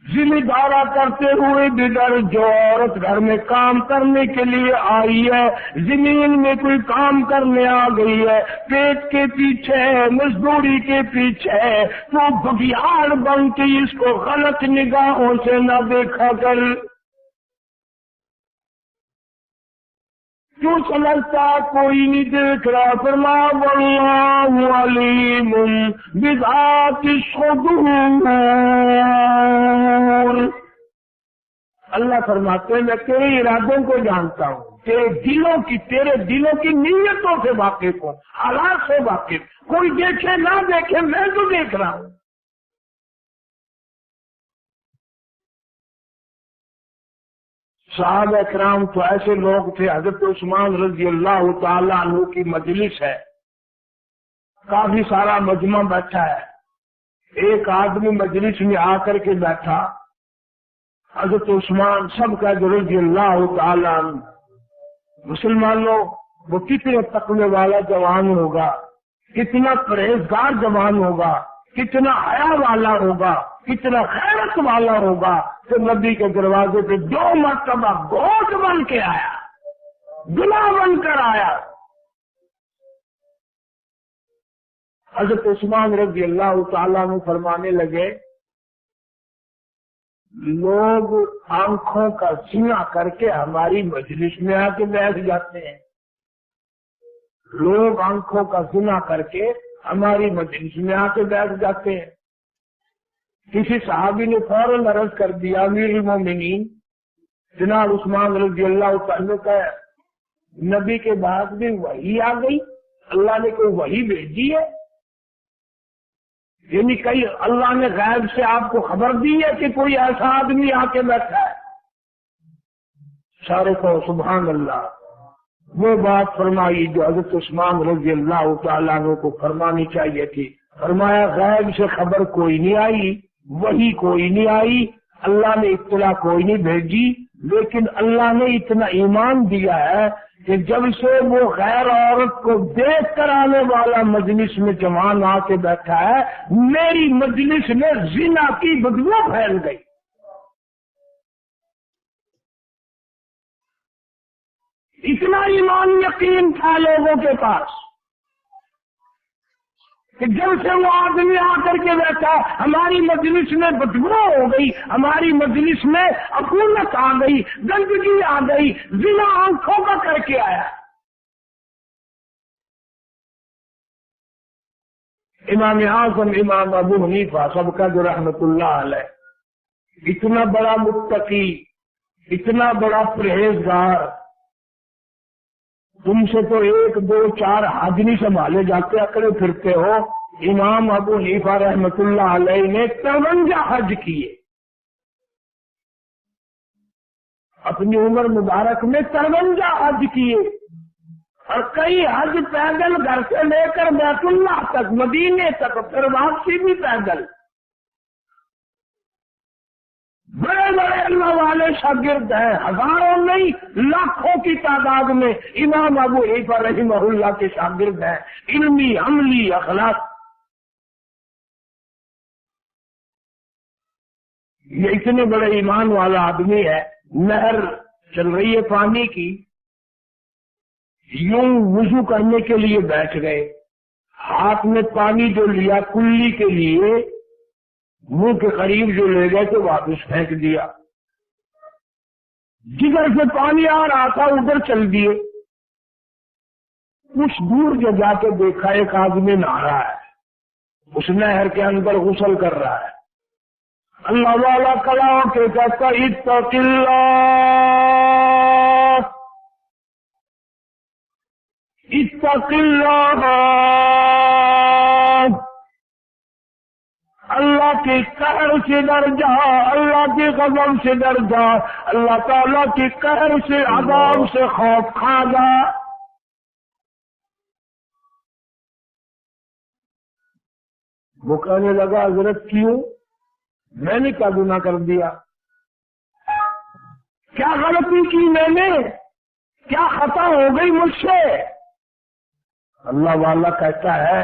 जिम्मेदारा करते हुए भी डर। जो औरत घर में काम करने के लिए आई है, जमीन में कोई काम करने आ गई है, पेट के पीछे है, मजदूरी के पीछे है, तो बगियाड़ बन के इसको गलत निगाहों से न देखा कर। क्यों समझता कोई नहीं देख रहा? फरमा वल्लाहु अलीमुन बिज़ाति सुदूर। अल्लाह फरमाते हैं, मैं तेरे इरादों को जानता हूँ, तेरे दिलों की नीयतों से वाकिफ हूँ, हालात से वाकिफ। कोई देखे ना देखे, मैं तो देख रहा हूँ। साहब इकराम तो ऐसे लोग थे, हजरत उस्मान रजी अल्लाह तआला अन्हु की मजलिस है, काफी सारा मजमा बैठा है, एक आदमी मजलिस में आकर के बैठा, हजरत उस्मान सब कह रजी अल्लाह तआला अन्हु। मुसलमानों, वो कितने तकवे वाला जवान होगा, कितना परहेजगार जवान होगा, कितना हया वाला होगा, कितना खैरत वाला होगा, तो नबी के दरवाजे पे 2 मरतबा गोद बन के आया, दुल्हा बनकर आया। हजरत उस्मान रज़ी अल्लाह तआला अन्हु फरमाने लगे, लोग आंखों का सीना करके हमारी मजलिस में आके बैठ जाते हैं, लोग आंखों का सीना करके हमारी मजलिस में आके बैठ जाते हैं। किसी सहाबी ने फौरन अर्ज कर दिया, अमीरुल मोमिनीन जनाब उस्मान रज़ी अल्लाह तआला का, नबी के बाद भी वही आ गई, अल्लाह ने कोई वही भेजी है? यानी कहीं अल्लाह ने गैब से आपको खबर दी है कि कोई ऐसा आदमी आके बैठा है? सारे को सुभान अल्लाह। वो बात फरमाई जो हजरत उस्मान रज़ी अल्लाह तआला को फरमानी चाहिए थी। फरमाया, गैब से खबर कोई नहीं आई, वही कोई नहीं आई, अल्लाह ने इत्तला कोई नहीं भेजी, लेकिन अल्लाह ने इतना ईमान दिया है कि जब से वो गैर औरत को देख कर आने वाला मजलिस में जवान आके बैठा है, मेरी मजलिस में जिना की बदबू फैल गई। इतना ईमान यकीन था लोगों के पास कि जब से वो आदमी आकर के बैठा, हमारी मजलिस में बदबू हो गई, हमारी मजलिस में अपूर्णत आ गई, गंदगी आ गई, जिना आंखों का करके आया। इमाम आज़म इमाम अबू हनीफा सबका जो रहमतुल्लाह अलैह, इतना बड़ा मुत्तकी, इतना बड़ा परहेजगार, तुमसे तो 1, 2, 4 हज नहीं संभाले जाते, अकड़े फिरते हो। इमाम अबू हनीफा रहमतुल्लाह अलैह ने 53 हज किए अपनी उम्र मुबारक में, 53 हज किए, और कई हज पैदल घर से लेकर बैतुल्लाह तक, मदीने तक, फिर वापसी भी पैदल। बड़े बड़े अल्लाह वाले शागिर्द हैं, हजारों नहीं लाखों की तादाद में इमाम अबू हनीफा रहिमहुल्लाह के शागिर्द हैं, इल्मी, अमली, अखलाक। ये इतने बड़े ईमान वाला आदमी है। नहर चल रही है पानी की, यूं वुजू करने के लिए बैठ गए, हाथ में पानी जो लिया कुल्ली के लिए, मुंह के करीब जो ले गए तो वापस फेंक दिया। जिधर से पानी आ रहा था उधर चल दिए। कुछ दूर जो जाके देखा एक आदमी नहा रहा है, उस नहर के अंदर गुस्ल कर रहा है। अल्लाह वाला कला के कहता इत्तक़िल्लाह, अल्लाह के कहर से डर जा, अल्लाह के गज़ब से डर जा, अल्लाह ताला के कहर से, अज़ाब से खौफ खा जा। वो कहने लगा हज़रत क्यों, मैंने क्या गुनाह कर दिया, क्या गलती की मैंने, क्या खता हो गई मुझसे। अल्लाह वाला कहता है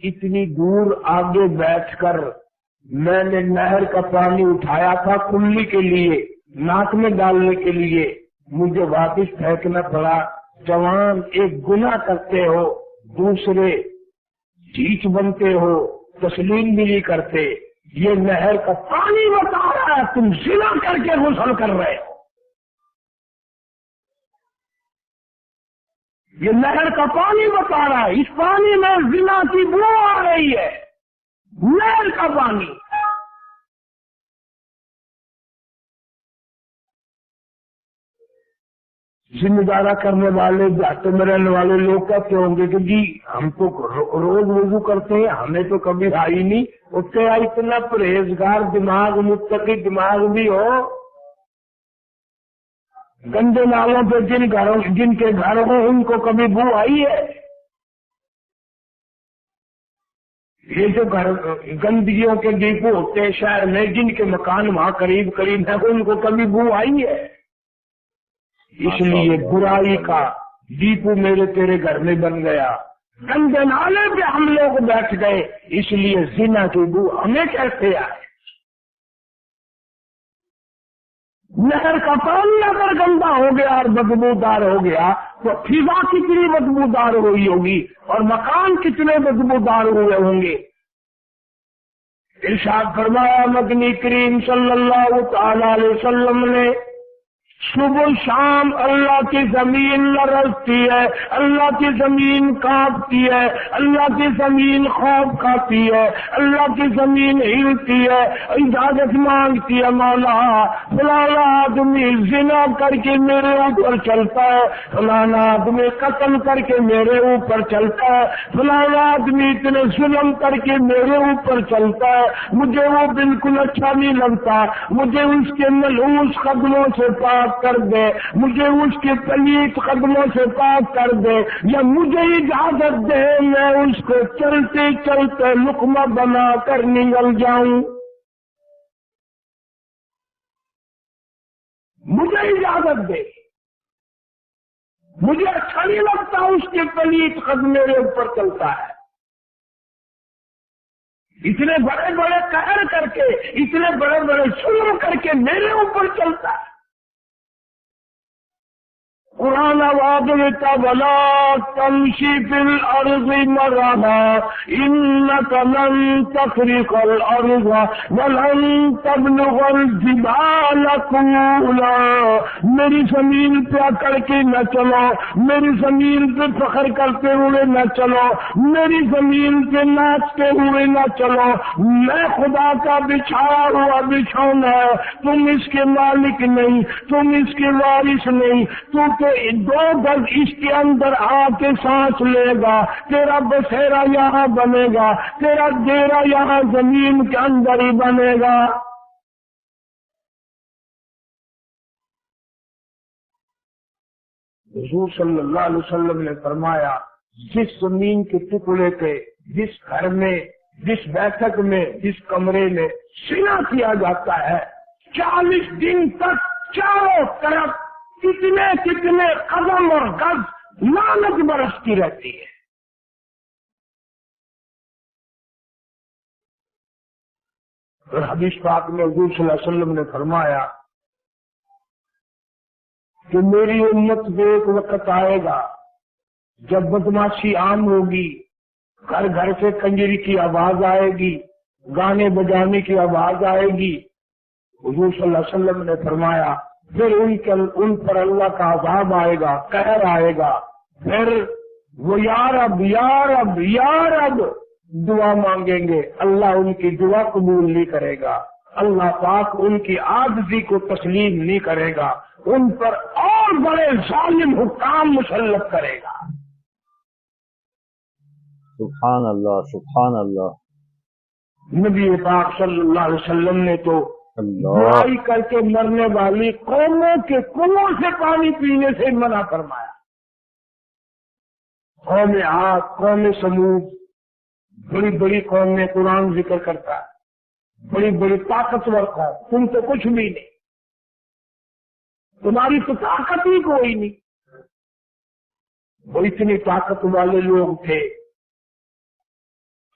इतनी दूर आगे बैठकर मैंने नहर का पानी उठाया था कुल्ली के लिए, नाक में डालने के लिए, मुझे वापस फेंकना पड़ा। जवान एक गुनाह करते हो, दूसरे चीच बनते हो, तस्लीम भी नहीं करते। ये नहर का पानी बता रहा है तुम जिना करके गुस्ल कर रहे हो। ये नहर का पानी बता रहा है, इस पानी में जिना की बू आ रही है, नहर का पानी। जिम्मेदारा करने वाले, जाते में रहने वाले लोग कहते होंगे कि जी हम तो रोज वजू करते हैं, हमें तो कभी आई नहीं। उससे इतना परहेजगार दिमाग, मुत्तकी दिमाग भी हो, गंदे नालों पे जिनके घर हो उनको कभी बू आई है। ये जो घर गंदगियों के डिपो होते हैं शहर में, जिनके मकान वहां करीब करीब है, उनको कभी बू आई है। इसलिए बुराई का डिपो मेरे तेरे घर में बन गया, गंदे नाले पे हम लोग बैठ गए, इसलिए जिना की बू हमें कैसे आए। नहर का पानी अगर गंदा हो गया और बदबूदार हो गया तो फिजा कितनी बदबूदार हुई होगी और मकान कितने बदबूदार हुए होंगे। इरशाद फरमाया मदनी करीम सल्लल्लाहु तआला अलैहि वसल्लम ने, सुबह शाम अल्लाह की जमीन लरजती है, अल्लाह की जमीन कांपती है, अल्लाह की जमीन खौफ खाती है, अल्लाह की जमीन हिलती है, इजाजत मांगती है, मौला फलाना आदमी जिना करके मेरे ऊपर चलता है, फलाना आदमी कत्ल करके मेरे ऊपर चलता है, फलाना आदमी इतने जुल्म करके मेरे ऊपर चलता है, मुझे वो बिल्कुल अच्छा नहीं लगता, मुझे उसके मलऊस कदमों से पाक कर दे, मुझे उसके पलीत कदमों से पाक कर दे, या मुझे इजाजत दे मैं उसको चलते चलते लुकमा बना कर निगल जाऊं। मुझे इजाजत दे, मुझे अच्छा नहीं लगता उसके पलीत कदम मेरे ऊपर चलता है। इतने बड़े बड़े कहर करके, इतने बड़े बड़े जुल्म करके मेरे ऊपर चलता है, कुरान आवाज देता वला तमशी फिल अर्ज़ मरहा इन्नका लन तखरिक़ल अर्ज़ वलन तबलुग़ल जिबाल तूला। मेरी जमीन पे अकड़ के न चलो, मेरी जमीन पे फख्र करते हुए न चलो, मेरी जमीन पे नाचते हुए न चलो। मैं खुदा का बिछाया हुआ बिछौना है, तुम इसके मालिक नहीं, तुम इसके वारिस नहीं। तू तो 2 गज इसके अंदर आके सांस लेगा, तेरा बसेरा यहाँ बनेगा, तेरा डेरा यहाँ जमीन के अंदर ही बनेगा। हुजूर सल्लल्लाहु अलैहि वसल्लम ने फरमाया, जिस जमीन के टुकड़े पे, जिस घर में, जिस बैठक में, जिस कमरे में सिना किया जाता है, 40 दिन तक चारों तरफ कितने कितने कदम और गज लानत बरसती रहती है। और हदीस पाक में हुजूर सल्लल्लाहु अलैहि वसल्लम ने फरमाया कि मेरी उम्मत पे एक वक्त आएगा जब बदमाशी आम होगी, घर घर से कंजरी की आवाज आएगी, गाने बजाने की आवाज आएगी। हुजूर सल्लल्लाहु अलैहि वसल्लम ने फरमाया फिर उन पर अल्लाह का अज़ाब आएगा, कहर आएगा। फिर वो या रब या रब या रब दुआ मांगेंगे, अल्लाह उनकी दुआ कबूल नहीं करेगा, अल्लाह पाक उनकी आजिज़ी को तस्लीम नहीं करेगा, उन पर और बड़े जालिम हुक्काम मुसल्लत करेगा। सुभान अल्लाह, सुभान अल्लाह। नबी पाक सल्लल्लाहु अलैहि वसल्लम ने तो बुराई करके मरने वाली कौमों के कुओं से पानी पीने से मना फरमाया। कौम आद, कौम समूद, बड़ी बड़ी कौम में कुरान जिक्र करता है, बड़ी बड़ी ताकतवर कौम, तुम तो कुछ भी नहीं, तुम्हारी तो ताकत ही कोई नहीं। वो इतनी ताकत वाले लोग थे,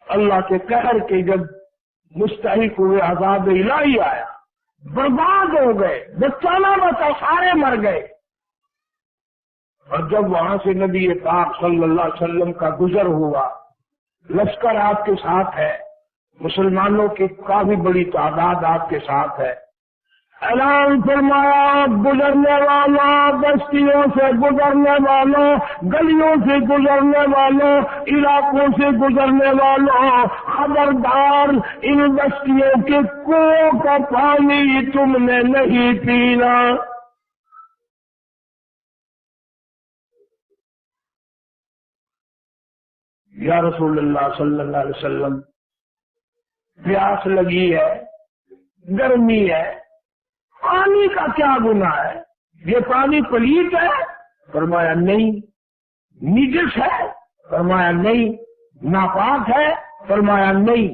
अल्लाह के कहर के जब मुस्तहिक हुए, अज़ाब इलाही आया, बर्बाद हो गए, बच्चा ना बचा, सारे मर गए। और जब वहां से नबी पाक सल्लल्लाहु अलैहि वसल्लम का गुजर हुआ, लश्कर आपके साथ है, मुसलमानों की काफी बड़ी तादाद आपके साथ है, ऐलान फरमाया गुजरने वालों, बस्तियों से गुजरने वालों, गलियों से गुजरने वालों, इलाकों से गुजरने वालों, खबरदार इन बस्तियों के कुओं का पानी तुमने नहीं पीना। या रसूलुल्लाह सल्लल्लाहु अलैहि वसल्लम, प्यास लगी है, गर्मी है, पानी का क्या गुनाह है? ये पानी पलीत है? फरमाया नहीं। निजस है? फरमाया नहीं। नापाक है? फरमाया नहीं।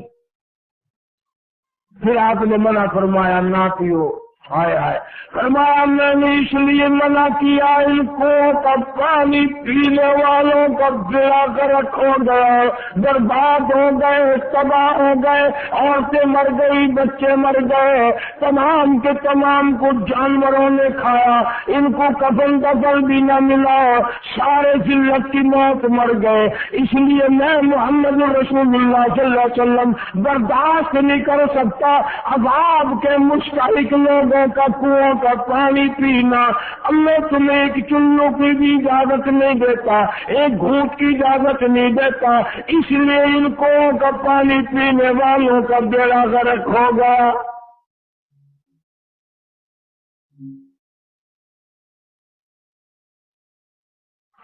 फिर आपने मना फरमाया ना पियो। हाय हाय, फरमाया मैंने इसलिए मना किया, इनको का पानी पीने वालों का बेड़ा गर्क हो गया, बर्बाद हो गए, तबाह हो गए, औरतें मर गई, बच्चे मर गए, तमाम के तमाम को जानवरों ने खाया, इनको कफन दफन भी न मिला, सारे जिल्लत की मौत मर गए। इसलिए मैं मोहम्मद रसूलुल्लाह सल्लल्लाहु अलैहि वसल्लम बर्दाश्त नहीं कर सकता अज़ाब के मुस्तहिक लोगों का कुओं का पानी पीना। अब मैं तुम्हें एक चुल्लू की भी इजाजत नहीं देता, एक घूंट की इजाजत नहीं देता, इसलिए इन कुओं का पानी पीने वालों का बेड़ा गर्क होगा।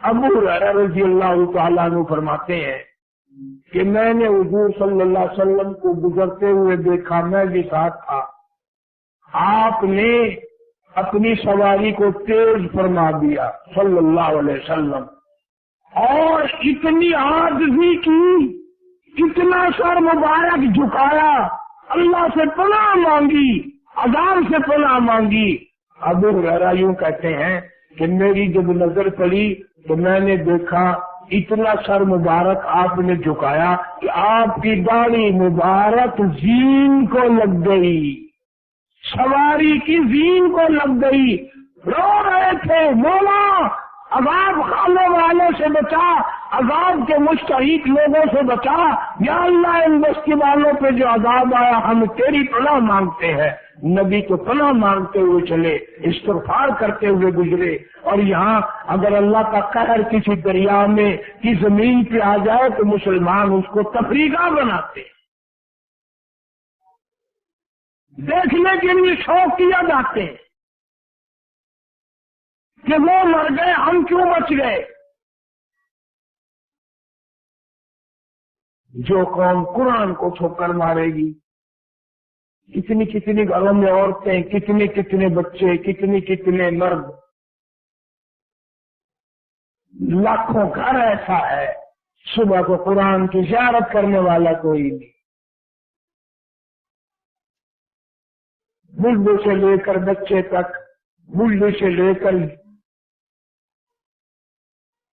अबू हुरैरा रज़ियल्लाहु तआला अन्हु फरमाते हैं कि मैंने हुजूर सल्लल्लाहु अलैहि वसल्लम को गुजरते हुए देखा, मैं भी साथ था। आपने अपनी सवारी को तेज फरमा दिया सल्लल्लाहु अलैहि वसल्लम, और इतनी आजिज़ी की, इतना सर मुबारक झुकाया, अल्लाह से पनाह मांगी, अज़ाब से पनाह मांगी। अबू हुरैरा यूं कहते हैं कि मेरी जब नजर पड़ी तो मैंने देखा इतना सर मुबारक आपने झुकाया कि आपकी दाढ़ी मुबारक जीन को लग गई, सवारी की जीन को लग गई। रो रहे थे, मौला عذاب خانے والوں سے بچا، عذاب کے مستحق لوگوں سے بچا۔ یا اللہ ان بستی والوں پہ جو عذاب آیا ہم تیری پناہ مانگتے ہیں۔ نبی تو پناہ مانگتے ہوئے چلے، استغفار کرتے ہوئے گزرے، اور یہاں اگر اللہ کا قہر کسی دریا میں کی زمین پہ آ جائے تو مسلمان اس کو تفریقہ بناتے، دیکھنے کے لیے شوق کیا جاتے ہیں کہ وہ مر گئے ہم کیوں بچ گئے۔ جو قوم قرآن کو چھو کر مارے گی، کتنی کتنی گھروں میں عورتیں، کتنے کتنے بچے، کتنے کتنے مرد، لاکھوں گھر ایسا ہے صبح کو قرآن کی زیارت کرنے والا کوئی نہیں، بوڑھے سے لے کر بچے تک، بوڑھے سے لے کر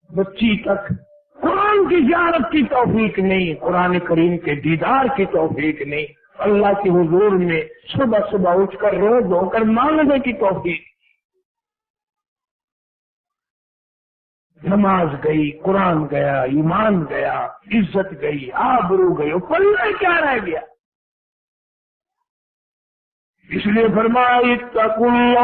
بچی تک قرآن کی زیارت کی توفیق نہیں، قرآن کریم کے دیدار کی توفیق نہیں، اللہ کے حضور میں صبح صبح اٹھ کر رو دھو کر مانگنے کی توفیق۔ نماز گئی، قرآن گیا، ایمان گیا، عزت گئی، آبرو گئی، پلے کیا رہ گیا؟ اس لیے فرمایا اتقوا اللہ،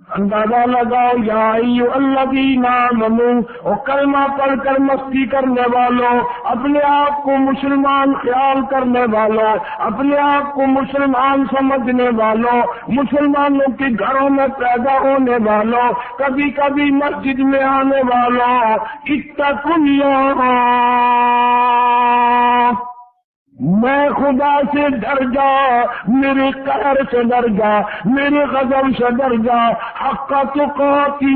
اندازہ لگاؤ یا ایھا الذین آمنوا، اور کلمہ پڑھ کر مستی کرنے والوں، اپنے آپ کو مسلمان خیال کرنے والوں، اپنے آپ کو مسلمان سمجھنے والوں، مسلمانوں کے گھروں میں پیدا ہونے والوں، کبھی کبھی مسجد میں آنے والوں، اتقوا اللہ، میں خدا سے ڈر جا، میرے قہر سے ڈر جا، میرے غضب سے ڈر جا، حق تقاتہ،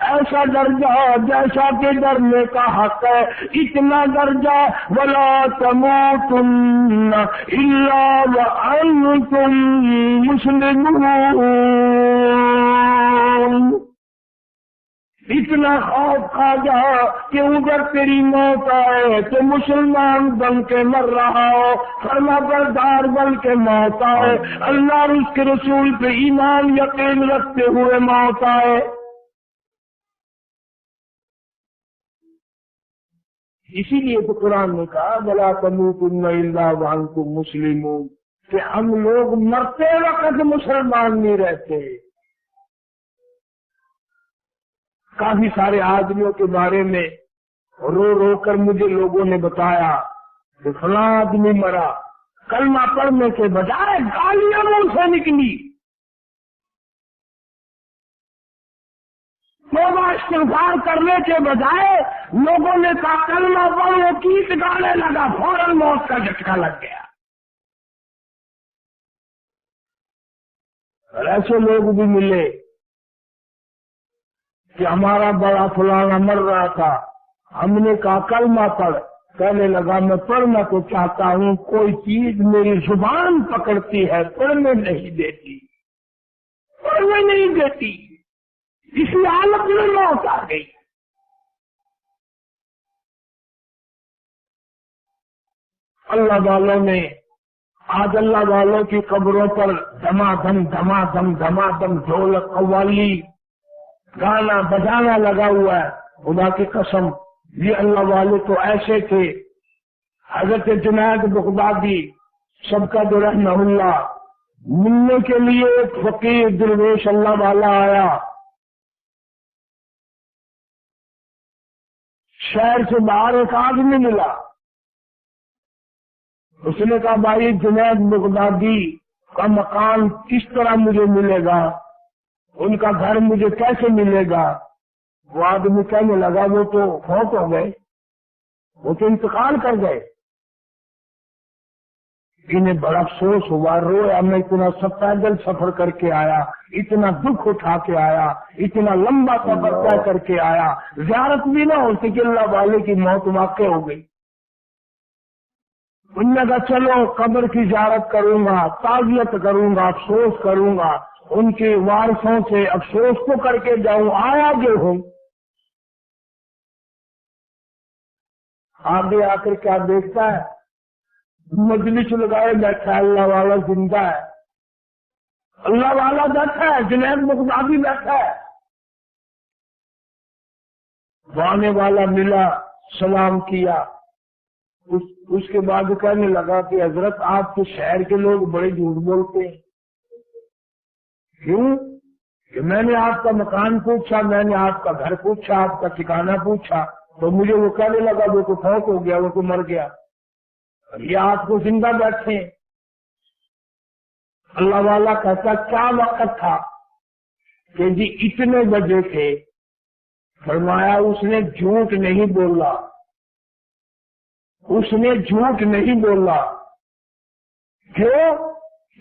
ایسا ڈر جا جیسا کہ ڈرنے کا حق ہے، اتنا ڈر جا، ولا تموتن الا وانتم مسلمون، اتنا خوف کھا جا کہ ادھر تیری موت آئے تو مسلمان بن کے مر رہا ہو، فرما بردار بن کے موت آئے، اللہ اور اس کے رسول پہ ایمان یقین رکھتے ہوئے موت آئے۔ اسی لیے تو قرآن نے کہا وَلَا تَمُوتُنَّ إِلَّا وَأَنْتُمْ مُسْلِمُونَ، کہ ہم لوگ مرتے وقت مسلمان نہیں رہتے۔ کافی سارے آدمیوں کے بارے میں رو رو کر مجھے لوگوں نے بتایا کہ فلاں آدمی مرا، کلمہ پڑھنے کے بجائے گالیاں منہ سے نکلی، توبہ استغفار کرنے کے بجائے لوگوں نے کہا کلمہ پڑھو، کیٹ گانے لگا، فوراً موت کا جھٹکا لگ گیا۔ اور ایسے لوگ بھی ملے کہ ہمارا بڑا فلانا مر رہا تھا، ہم نے کہا کلمہ پڑھ، کہنے لگا میں پڑھنا تو چاہتا ہوں، کوئی چیز میری زبان پکڑتی ہے، پڑھنے نہیں دیتی، پڑھنے نہیں دیتی، اسی حالت میں موت آ گئی۔ اللہ والوں نے آج اللہ والوں کی قبروں پر دھمادم دھمادم دھمادم ڈھولک قوالی گانا بجانا لگا ہوا ہے۔ خدا کی قسم یہ اللہ والے تو ایسے تھے۔ حضرت جنید بغدادی سب کا رحمہ اللہ ملنے کے لیے ایک فقیر درویش اللہ والا آیا، شہر سے باہر ایک آدمی ملا، اس نے کہا بھائی جنید بغدادی کا مکان کس طرح مجھے ملے گا، ان کا گھر مجھے کیسے ملے گا؟ وہ آدمی کہنے لگا وہ تو فوت ہو گئے، وہ تو انتقال کر گئے۔ انہیں بڑا افسوس ہوا، رویا، میں اتنا سب پیدل سفر کر کے آیا، اتنا دکھ اٹھا کے آیا، اتنا لمبا سفر طے کر کے آیا، زیارت بھی نہ ہوتی کہ اللہ والے کی موت واقع ہو گئی۔ ان نے کہا چلو قبر کی زیارت کروں گا، تعزیت کروں گا، افسوس کروں گا، ان کے وارثوں سے افسوس تو کر کے جاؤں، آیا جو ہوں۔ آگے آ کر کیا دیکھتا ہے، مجلس لگائے بیٹھا اللہ والا زندہ ہے، अल्लाह वाला बैठा है, जुनैद बगदादी बैठा है, आने वाला मिला, सलाम किया, उसके बाद कहने लगा कि हजरत आपके शहर के लोग बड़े झूठ बोलते हैं। क्यों? कि मैंने आपका मकान पूछा, मैंने आपका घर पूछा, आपका ठिकाना पूछा, तो मुझे वो कहने लगा वो तो फौत हो गया, वो तो मर गया, ये आपको जिंदा बैठे। अल्लाह वाला कहता क्या वक्त था कि जी इतने बजे थे। फरमाया उसने झूठ नहीं बोला, उसने झूठ नहीं बोला। क्यों?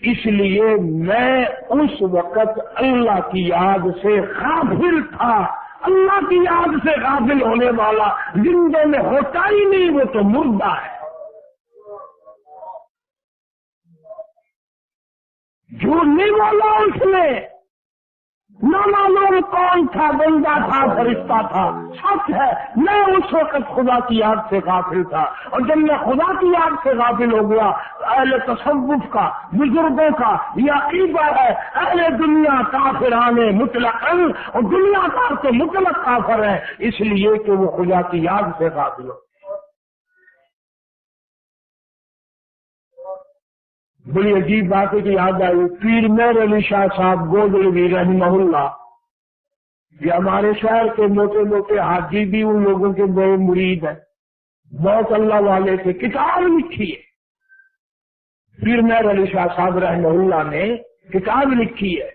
इसलिए मैं उस वक्त अल्लाह की याद से गाफिल था। अल्लाह की याद से गाफिल होने वाला जिंदे में होता ही नहीं, वो तो मुर्दा है। झूठ नहीं बोला उसने, ना मालूम कौन था, बंदा था, फरिश्ता था, सच है मैं उस वक्त खुदा की याद से गाफिल था। और जब मैं खुदा की याद से गाफिल हो गया, अहले तसव्वुफ का, बुजुर्गों का यह अकीदा है, अहले दुनिया काफिराने मुतलकन, और दुनियादार तो मुतलक काफिर है, इसलिए कि वो खुदा की याद से गाफिल हो। बड़ी अजीब बात है कि याद आई, पीर मेहर अली शाह साहब गोदलवी रहमहुल्लाह, ये हमारे शहर के मोटे मोटे हाजी भी उन लोगों के बड़े मुरीद हैं, बहुत अल्लाह वाले थे, किताब लिखी है। पीर मेहर अली शाह साहब रहमहुल्लाह ने किताब लिखी है।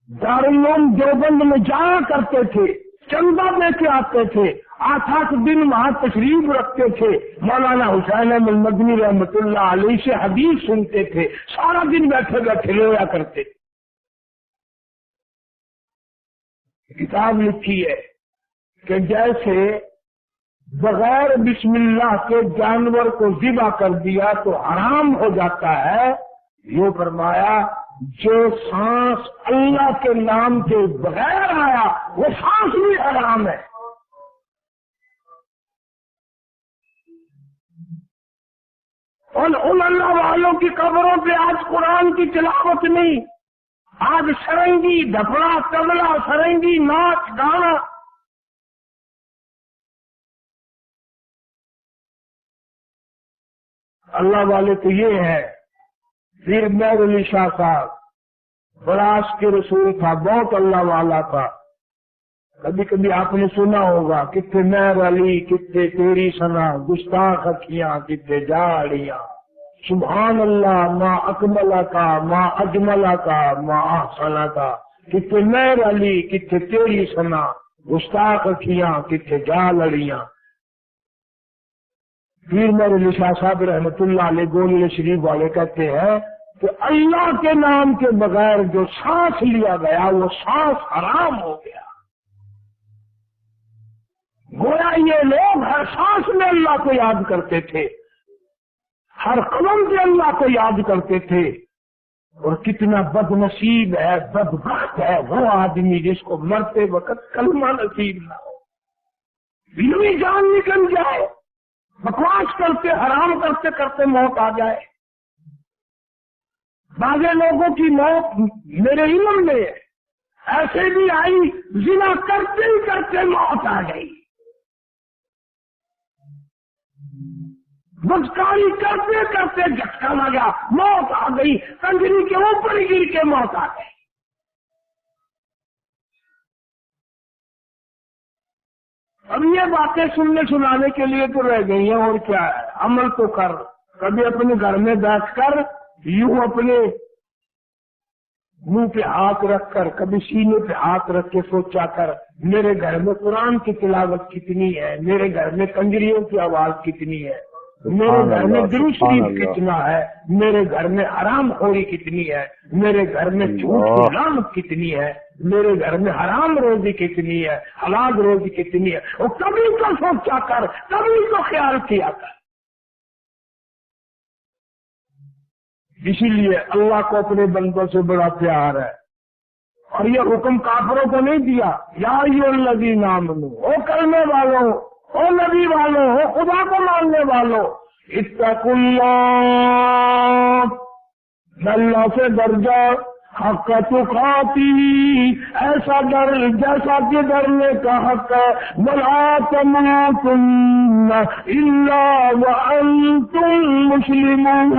दारुल उलूम देवबंद में जाया करते थे, चंदा लेके आते थे, 8-8 दिन वहां तशरीफ रखते थे, मौलाना हुसैन अहमद मदनी रहमतुल्लाह अलैह से हदीस सुनते थे, सारा दिन बैठे बैठे रोया करते थे। किताब लिखी है कि जैसे बगैर बिस्मिल्लाह के जानवर को ज़िबा कर दिया तो हराम हो जाता है, ये फरमाया जो सांस अल्लाह के नाम के बगैर आया वो सांस भी हराम है। और उन अल्लाह वालों की कब्रों पे आज कुरान की तिलावत नहीं, आज सरंगी, ढपड़ा, तबला, सरंगी, नाच गाना। अल्लाह वाले तो ये है। पीर मेहर अली शाह साहब बड़ा आशिक रसूल था, बहुत अल्लाह वाला था। कभी कभी आपने सुना होगा, कितने मेहर अली कितने तेरी सना, गुस्ताख अखियां कितने जाड़ियां, सुभान अल्लाह माँ अकमला का, माँ अजमला का, माँ अहसना का, कितने मेहर अली कितने तेरी सना, गुस्ताख अखियां कितने जाड़ियां। पीर मेहर अली शाह साहब रहमतुल्लाह अलैह गोल शरीफ वाले कहते हैं कि अल्लाह के नाम के बगैर जो सांस लिया गया वो सांस हराम हो गया। गोया ये लोग हर सांस में अल्लाह को याद करते थे, हर कदम पे अल्लाह को याद करते थे। और कितना बदनसीब है, बदबख्त है वो आदमी जिसको मरते वक्त कलमा नसीब ना हो, बिल्कुल जान निकल जाए, बकवास करते हराम करते करते मौत आ जाए। बागे लोगों की मौत मेरे इल्म में ऐसे भी आई, जिना करते ही करते मौत आ गई, बदकारी करते करते झटका लगा, मौत आ गई, कंजरी के ऊपर ही गिर के मौत आ गई। अब ये बातें सुनने सुनाने के लिए तो रह गई हैं, और क्या है, अमल तो कर। कभी अपने घर में बैठकर यूं अपने मुंह पे हाथ रखकर, कभी सीने पे हाथ रख के सोचा कर, मेरे घर में कुरान की तिलावत कितनी है, मेरे घर में कंजरियों की आवाज कितनी है, मेरे घर में दुरूद शरीफ कितना है, मेरे घर में हराम खोरी कितनी है, मेरे घर में झूठ की लानत कितनी है, मेरे घर में हराम रोजी कितनी है, हलाल रोजी कितनी है। और कभी तो सोचा कर, कभी तो ख्याल किया कर। इसीलिए अल्लाह को अपने बंदों से बड़ा प्यार है, और ये हुक्म काफिरों को नहीं दिया, या अय्युहल्लज़ीना आमनू, ओ करने वालों, ओ नबी वालों, ओ खुदा को मानने वालों, इत्तकुल्लाह, अल्लाह से डर जाओ, हक तुकाती, ऐसा डर जैसा कि डरने का हक है। वला तमूतुन्ना इल्ला व अंतुम मुस्लिमून।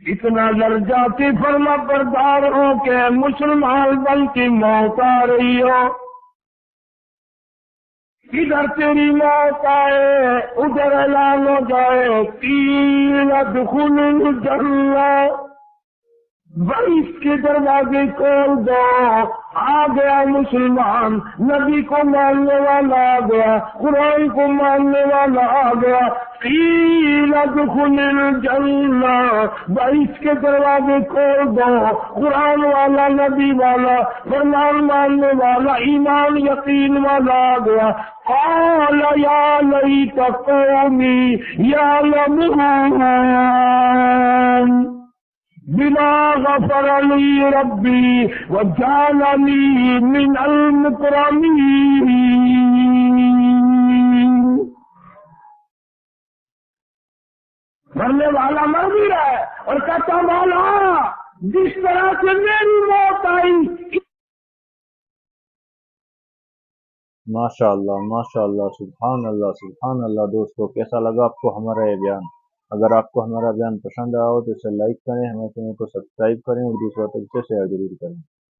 इतना डर जाती फरमा बरदार हो के मुसलमान बन की मौत आ रही हो। इधर तेरी मौत आए, उधर ऐलान हो जाए कील दुखुल जन्ना, 22 के दरवाजे खोल दो। आ गया मुसलमान, नबी को मानने वाला आ गया, कुरान को मानने वाला आ गया। कील दुखुल जन्ना, 22 के दरवाजे खोल दो। कुरान वाला, नबी वाला, फरमान मानने वाला, ईमान यकीन वाला आ गया। قال يا ليت قومي يعلمون بما غفر لي ربي وجعلني من المكرمين۔ مرنے والا مر بھی رہا ہے اور کہتا مولا جس طرح سے میری موت آئی۔ ماشاء اللہ، سبحان اللہ، سبحان اللہ۔ دوستو کیسا لگا آپ کو ہمارا یہ بیان؟ اگر آپ کو ہمارا بیان پسند آیا ہو تو اسے لائک کریں، ہمارے چینل کو سبسکرائب کریں اور دوسروں تک اسے شیئر ضرور کریں۔